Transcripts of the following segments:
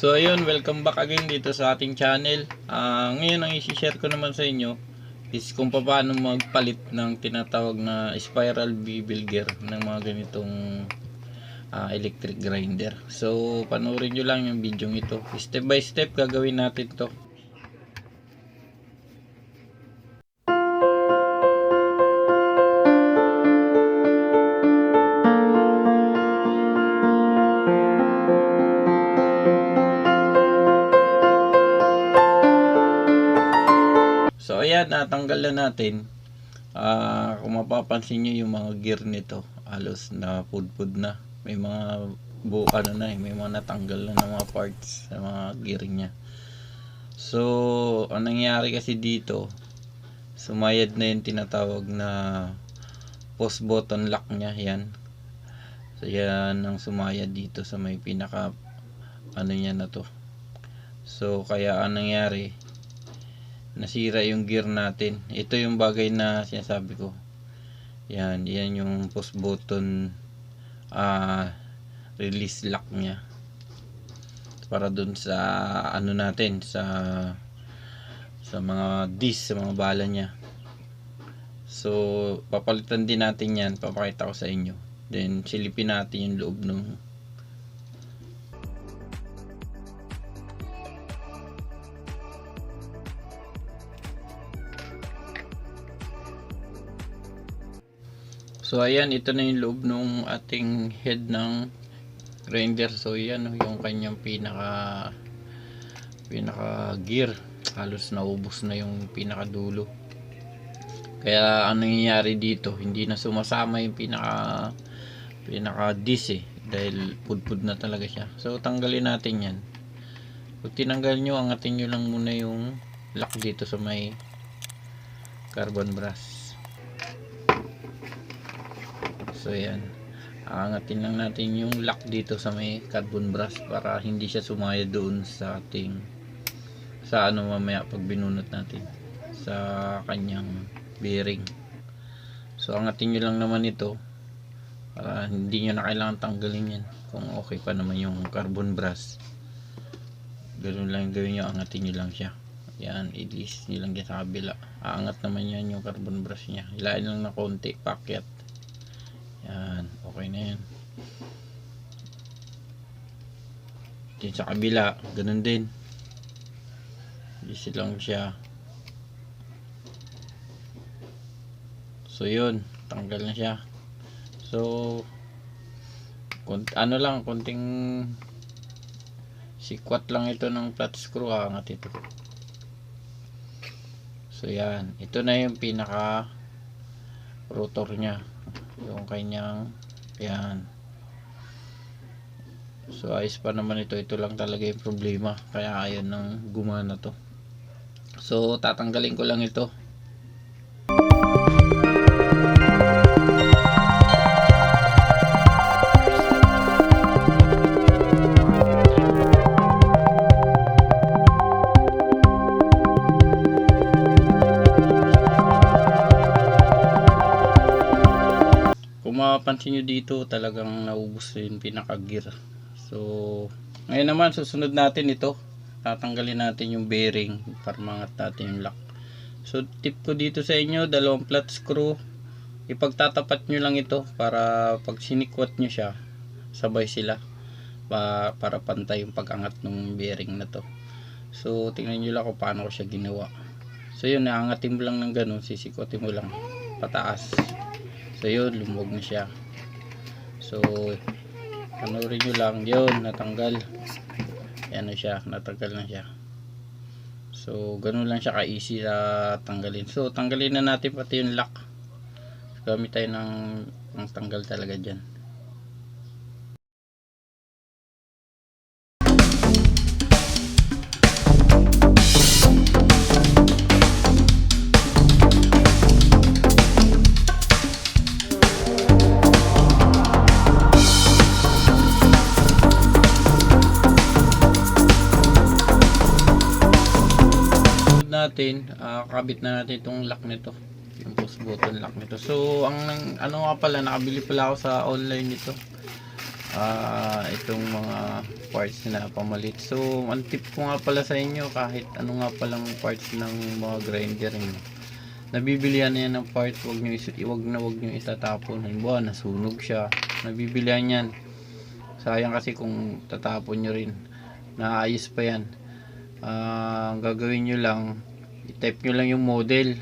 So ayun, welcome back again dito sa ating channel. Ngayon ang i-share ko naman sa inyo is kung paano magpalit ng tinatawag na spiral bevel gear ng mga ganitong electric grinder. So panoorin nyo lang yung video ito. Step by step gagawin natin to. So ayan, natanggal na natin. Kung mapapansin nyo yung mga gear nito, halos na pudpud na. May mga may mga natanggal na ng mga parts sa mga gear nya. So ang nangyari kasi dito, sumayad na yung tinatawag na post button lock nya. Yan. So yan ang sumayad dito sa may pinaka nya na to. So kaya ang nangyari, nasira yung gear natin. Ito yung bagay na sinasabi ko. Yan yung post button release lock nya. Para dun sa natin sa mga disc, sa mga bala nya. So papalitan din natin yan. Papakita ko sa inyo. Then silipin natin yung loob ng So ayan, ito na yung loob ng ating head ng grinder. So yan yung kanyang pinaka gear. Halos naubos na yung pinaka dulo. Kaya ang nangyayari dito, hindi na sumasama yung pinaka disc dahil pudpud na talaga siya. So tanggalin natin yan. Pag tinanggal nyo, angatin nyo lang muna yung lock dito sa may carbon brass. So yan, aangatin lang natin yung lock dito sa may carbon brass para hindi siya sumaya doon sa ating mamaya pag binunot natin sa kanyang bearing. So angatin nyo lang naman ito para hindi nyo na kailangan tanggalin yan kung okay pa naman yung carbon brass. Ganun lang gawin nyo, angatin nyo lang siya. Yan, i-list nyo lang yan sa kabila. Aangat naman yan yung carbon brass nya. Hilain lang na konti, pakyat. Yan, okay na yan. Din sa kabila, ganun din. Easy lang siya. So yun, tanggal na siya. So konting sikwat lang ito ng flat screw, angat ito. So yan, ito na yung pinaka rotor nya, yung kanyang yan. So ayos pa naman ito lang talaga yung problema, kaya ayaw nang gumana to. So tatanggalin ko lang ito. Mapapansin nyo dito, talagang naubos yung pinaka gear. So ngayon naman, susunod natin ito, tatanggalin natin yung bearing para mangat natin yung lock. So tip ko dito sa inyo, dalawang flat screw, ipagtatapat nyo lang ito para pag sinikwat nyo siya, sabay sila para pantay yung pag-angat ng bearing na to. So tingnan nyo lang kung paano ko siya ginawa. So yun, naangatin mo lang ng ganun, sisikwatin mo lang pataas. So yun, lumog na siya. So panoorin nyo lang, yun, natanggal. Yan na siya, natanggal na siya. So ganun lang siya ka-easy na tanggalin. So tanggalin na natin pati yung lock. Gamit tayo ng tanggal talaga dyan. Natin, kabit na natin itong lock nito, yung push button lock nito. So ang nga pala, nakabili pala ako sa online nito. itong mga parts na pamalit. So ang tip ko nga pala sa inyo, kahit ano nga palang parts ng mga grinder nyo, nabibilihan na yan ng part, wag nyo itatapon. Halimbawa nasunog siya, nabibilihan yan. Sayang kasi kung tatapon nyo rin, naayos pa yan. Ang gagawin nyo lang, i-type nyo lang yung model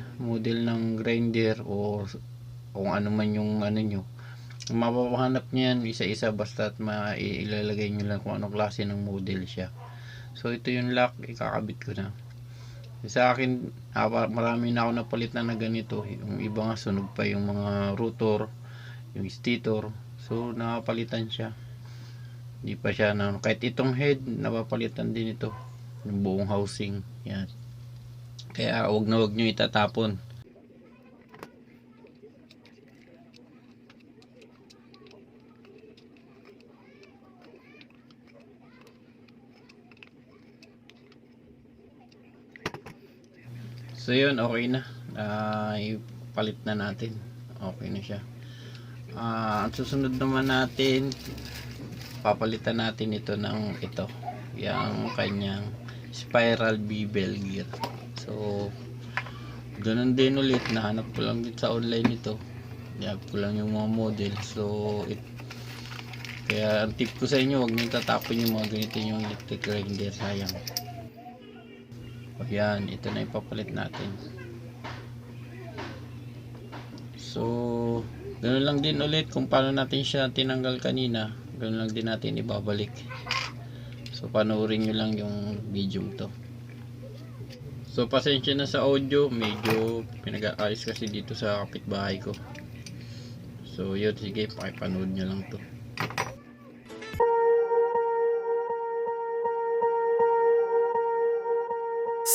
ng grinder o kung ano man yung ano nyo, mapapahanap nyo yan isa-isa, basta ilalagay nyo lang kung anong klase ng model siya. So ito yung lock, ikakabit ko na. Sa akin, marami na ako napalit na ganito. Yung iba nga sunog pa yung mga rotor, yung stator. So nakapalitan siya. Hindi pa siya kahit itong head napapalitan din ito, yung buong housing. Yan. Kaya wag nyo itatapon. So yun, okay na. Ipalit na natin. Okay na siya. Ang susunod naman natin, papalitan natin ito ng ito. Yung kanyang spiral bevel gear. So, ganun din ulit. Nahanap ko lang din sa online ito. Hanap ko lang yung mga model. So, kaya ang tip ko sa inyo, huwag nyo tatapon yung mga ganito yung electric grinder. Sayang. Ayan, ito na ipapalit natin. So, ganoon lang din ulit kung paano natin siya tinanggal kanina. Ganoon lang din natin ibabalik. So, panoorin nyo lang yung video to. So, pasensya na sa audio. Medyo pinag-aayos kasi dito sa kapitbahay ko. So, yun. Sige, pakipanood nyo lang to.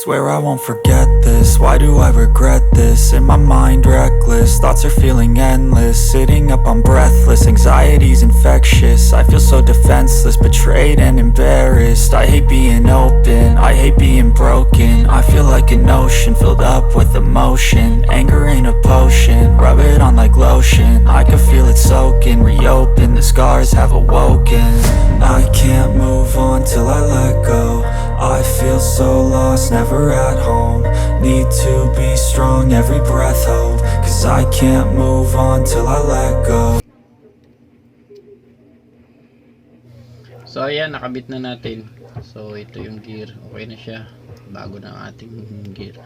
Swear I won't forget this, why do I regret this? In my mind reckless, thoughts are feeling endless. Sitting up I'm breathless, anxiety's infectious. I feel so defenseless, betrayed and embarrassed. I hate being open, I hate being broken. I feel like an ocean filled up with emotion. Anger ain't a potion, rub it on like lotion. I can feel it soaking, reopen, the scars have awoken. I can't move on till I let go. I feel so lost, never at home. Need to be strong, every breath hold. Cause I can't move on till I let go. So ayan, nakabit na natin. So ito yung gear, okay na siya. Bago na ang ating gear.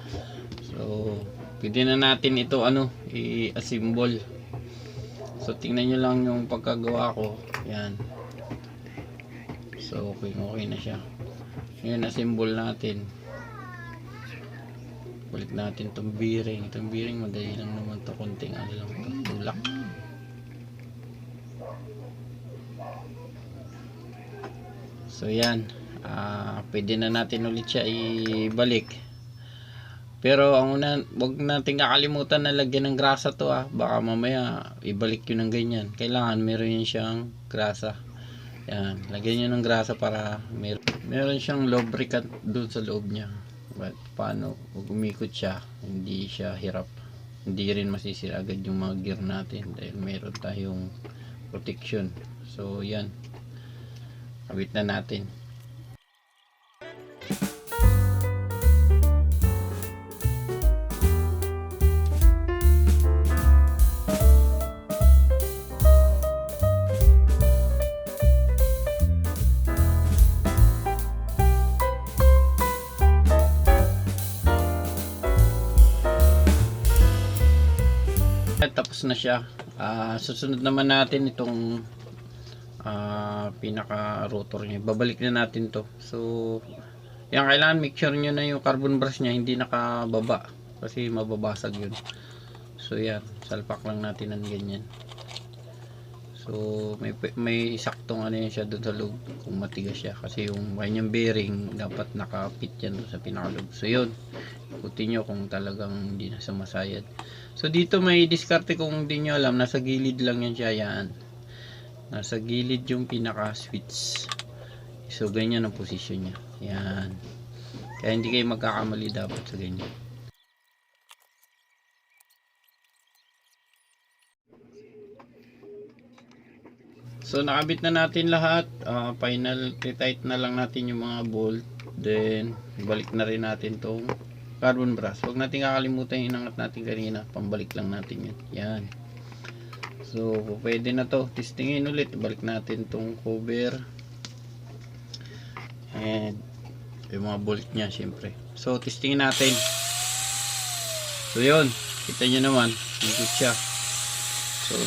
So pwede na natin ito i-assemble. So tingnan nyo lang yung pagkagawa ko. Yan. So okay na siya. Ngayon, assemble natin. Balik natin itong bearing. Itong bearing, madali lang naman ito. Konting lang ito. Tulak. So, yan. Pwede na natin ulit siya ibalik. Pero, wag natin kakalimutan na lagyan ng grasa to. Baka mamaya, ibalik yun ng ganyan. Kailangan meron yun siyang grasa. Yan, lagyan nyo ng grasa para meron siyang lubricant doon sa loob niya. But paano pag umikot siya, hindi siya hirap, hindi rin masisira agad yung mga gear natin dahil meron tayong protection. So yan, kabit na natin. Tapos na siya. Susunod naman natin itong pinaka rotor niya. Babalik na natin to. So yan, kailangan make sure nyo na yung carbon brush niya hindi nakababa kasi mababasag yun. So yan, salpak lang natin ng ganyan. So may saktong yan siya doon sa loob kung matigas siya, kasi yung kanyang bearing dapat nakapit yan sa pinakaloob. So yun, ikutin nyo kung talagang hindi na sumasayad. So dito may diskarte kung hindi nyo alam, nasa gilid lang yan siya. Yan, nasa gilid yung pinaka switch. So ganyan ang posisyon niya. Yan, kaya hindi kayo magkakamali dapat sa ganyan. So nakabit na natin lahat. Final retight na lang natin yung mga bolt. Then balik na rin natin tong carbon brass. Huwag natin kakalimutan yung inangat natin kanina. Pambalik lang natin yun. Yan. So pwede na to. Testingin ulit. Balik natin tong cover. And yung mga bolt nya syempre. So testingin natin. So yun. Kita nyo naman. Higit siya. So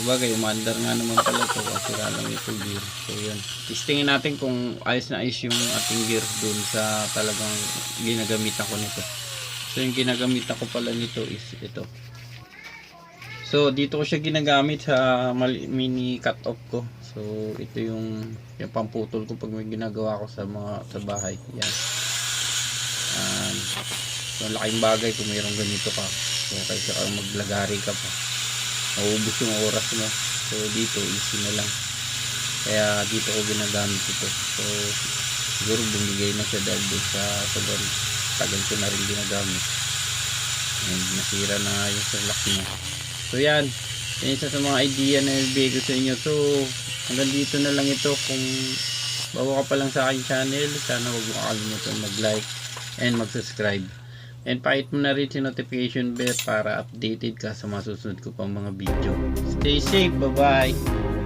sabagay, umandar nga naman pala to kasi lang ito gear. So yun, testingin natin kung ayos na ayos yung ating gear dun sa talagang ginagamitan ko nito. So yung ginagamitan ko pala nito is ito. So dito ko siya ginagamit sa mini cut off ko. So ito yung pamputol ko pag may ginagawa ko sa bahay. Yan. So laking bagay kung mayroong ganito ka. So kaysa kang maglagari ka pa, maubos yung oras mo. So dito easy na lang, kaya dito ko ginagamit ito. So siguro bumigay na siya dahil doon sa sobrang tagal ko na rin ginagamit and nasira na yung lock niya. So yan isa sa mga idea na ibigay ko sa inyo. So hanggang dito na lang ito. Kung bago ka pa lang sa aking channel, sana huwag mo kakalimutan mag like and mag subscribe. And pakit mo na rin si notification bell para updated ka sa mga susunod ko pang mga video. Stay safe, bye bye.